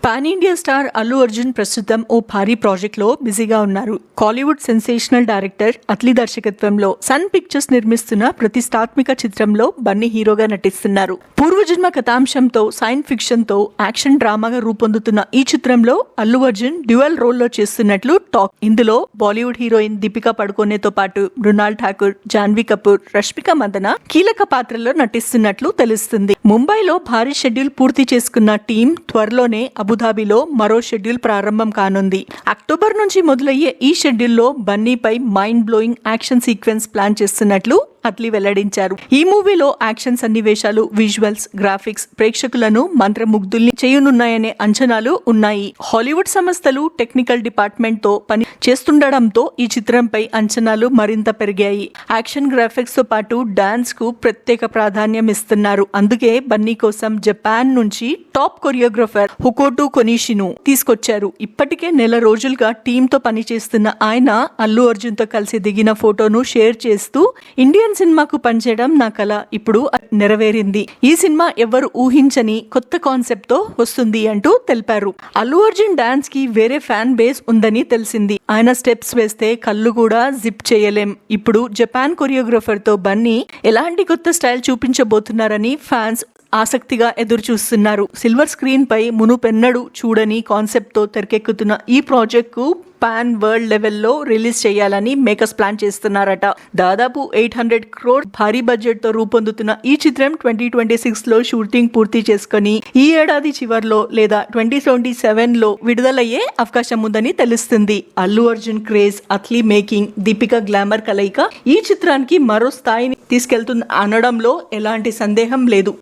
Pan India star Allu Arjun ప్రస్తుతం ఓ భారీ project లో బిజీగా ఉన్నారు. కాలీవుడ్ సెన్సేషనల్ డైరెక్టర్ అట్లీ దర్శకత్వంలో సన్ పిక్చర్స్ నిర్మిస్తున్న ప్రతిష్టాత్మక చిత్రంలో బన్నీ హీరోగా నటిస్తున్నారు. పూర్వజన్మ కథాంశంతో సైన్స్ ఫిక్షన్ తో యాక్షన్ డ్రామాగా రూపొందుతున్న ఈ చిత్రంలో అల్లు అర్జున్ డ్యూయల్ రోల్ లో చేస్తున్నట్లు టాక్. ఇందులో బాలీవుడ్ హీరోయిన్ దీపికా పడుకోనేతో పాటు మృణాల్ ఠాకూర్, జాన్వీ కపూర్, రష్మిక మందన కీలక పాత్రల్లో నటిస్తున్నట్లు తెలుస్తుంది. ముంబైలో భారీ షెడ్యూల్ పూర్తి చేసుకున్న టీం త్వరలోనే అబుదాబిలో మరో షెడ్యూల్ ప్రారంభం కానుంది. అక్టోబర్ నుంచి మొదలయ్యే ఈ షెడ్యూల్లో బన్నీపై mind blowing action sequence plan చేస్తున్నట్లు అట్లీ వెల్లడించారు. ఈ మూవీలో యాక్షన్ సన్నివేశాలు, విజువల్స్, గ్రాఫిక్స్ ప్రేక్షకులను మంత్రముగ్ధుల్ని చేయనున్నాయనే అంచనాలు ఉన్నాయి. హాలీవుడ్ సంస్థలు టెక్నికల్ డిపార్ట్మెంట్ తో పని చేస్తుండడంతో ఈ చిత్రంపై అంచనాలు మరింత పెరిగాయి. యాక్షన్ గ్రాఫిక్స్ తో పాటు డాన్స్ కు ప్రత్యేక ప్రాధాన్యం ఇస్తున్నారు. అందుకే బన్నీ కోసం జపాన్ నుంచి టాప్ కొరియోగ్రాఫర్ హుకోటు కొనిషిను తీసుకొచ్చారు. ఇప్పటికే నెల రోజులుగా టీమ్ తో పనిచేస్తున్న ఆయన అల్లు అర్జున్ తో కలిసి దిగిన ఫోటోను షేర్ చేస్తూ ఇండియన్ సినిమాకు పనిచేయడం నా కల ఇప్పుడు నెరవేరింది. ఈ సినిమా ఎవరు ఊహించని కొత్త కాన్సెప్ట్ తో వస్తుంది అంటూ తెలిపారు. అల్లు అర్జున్ డాన్స్ కి వేరే ఫ్యాన్ బేస్ ఉందని తెలిసింది. ఆయన స్టెప్స్ వేస్తే కళ్ళు కూడా జిప్ చేయలేం. ఇప్పుడు జపాన్ కొరియోగ్రాఫర్ తో బన్నీ ఎలాంటి కొత్త స్టైల్ చూపించబోతున్నారని ఫ్యాన్స్ ఆసక్తిగా ఎదురు చూస్తున్నారు. సిల్వర్ స్క్రీన్ పై మునుపెన్నడు చూడని కాన్సెప్ట్ తో తెరకెక్కుతున్న ఈ ప్రాజెక్ట్ కు పాన్ వరల్డ్ లెవెల్లో రిలీజ్ చేయాలని మేకర్స్ ప్లాన్ చేస్తున్నారట. దాదాపు 800 crore భారీ బడ్జెట్ తో రూపొందుతున్న ఈ చిత్రం 2026 లో షూటింగ్ పూర్తి చేసుకుని ఈ ఏడాది చివర్లో లేదా 2027 లో విడుదలయ్యే అవకాశం ఉందని తెలుస్తుంది. Allu Arjun craze, Atlee making, Deepika glamour కలయిక ఈ చిత్రానికి మరో స్థాయిని తీసుకెళ్తుంది అనడంలో ఎలాంటి సందేహం లేదు.